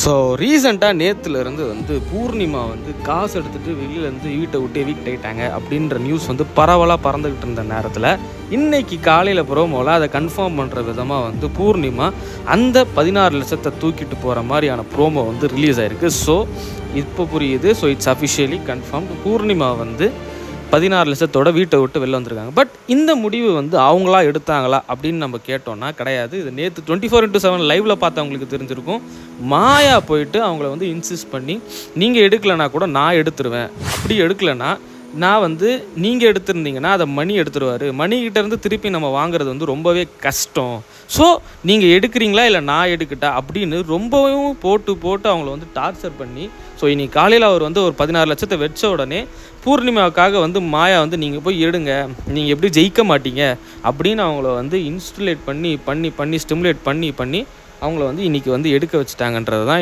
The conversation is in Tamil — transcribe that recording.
ஸோ ரீசெண்டாக நேற்றுலேருந்து வந்து பூர்ணிமா வந்து காசு எடுத்துகிட்டு வெளியிலேருந்து வீட்டை விட்டு எவிக்ட் ஆகிட்டாங்க அப்படின்ற நியூஸ் வந்து பரவலாக பறந்துக்கிட்டு இருந்த நேரத்தில் இன்றைக்கி காலையில் ப்ரோமோவில் அதை கன்ஃபார்ம் பண்ணுற விதமாக வந்து பூர்ணிமா அந்த 16 லட்சத்தை தூக்கிட்டு போகிற மாதிரியான ப்ரோமோ வந்து ரிலீஸ் ஆகிருக்கு. ஸோ இப்போ புரியுது. So it's officially confirm. Purnima வந்து 16 லட்சத்தோட வீட்டை விட்டு வெளில வந்திருக்காங்க. பட் இந்த முடிவு வந்து அவங்களா எடுத்தாங்களா அப்படின்னு நம்ம கேட்டோம்னா கிடையாது. இது நேற்று 24x7 லைவில் பார்த்தவங்களுக்கு தெரிஞ்சிருக்கும். மாயா போயிட்டு அவங்கள வந்து இன்சிஸ்ட் பண்ணி நீங்கள் எடுக்கலைன்னா கூட நான் எடுத்துருவேன், அப்படி எடுக்கலைன்னா நான் வந்து நீங்கள் எடுத்திருந்தீங்கன்னா அதை மணி எடுத்துருவார், மணிக்கிட்டேருந்து திருப்பி நம்ம வாங்குறது வந்து ரொம்பவே கஷ்டம், ஸோ நீங்கள் எடுக்கிறீங்களா இல்லை நான் எடுக்கிட்டா அப்படின்னு ரொம்பவும் போட்டு அவங்கள வந்து டார்ச்சர் பண்ணி ஸோ இன்னைக்கு காலையில் அவர் வந்து ஒரு 16 லட்சத்தை வச்ச உடனே பூர்ணிமாவுக்காக வந்து மாயா வந்து நீங்கள் போய் எடுங்க, நீங்கள் எப்படி ஜெயிக்க மாட்டீங்க அப்படின்னு அவங்கள வந்து இன்ஸ்டுலேட் பண்ணி ஸ்டிமுலேட் பண்ணி அவங்கள வந்து இன்றைக்கி வந்து எடுக்க வச்சுட்டாங்கன்றது தான்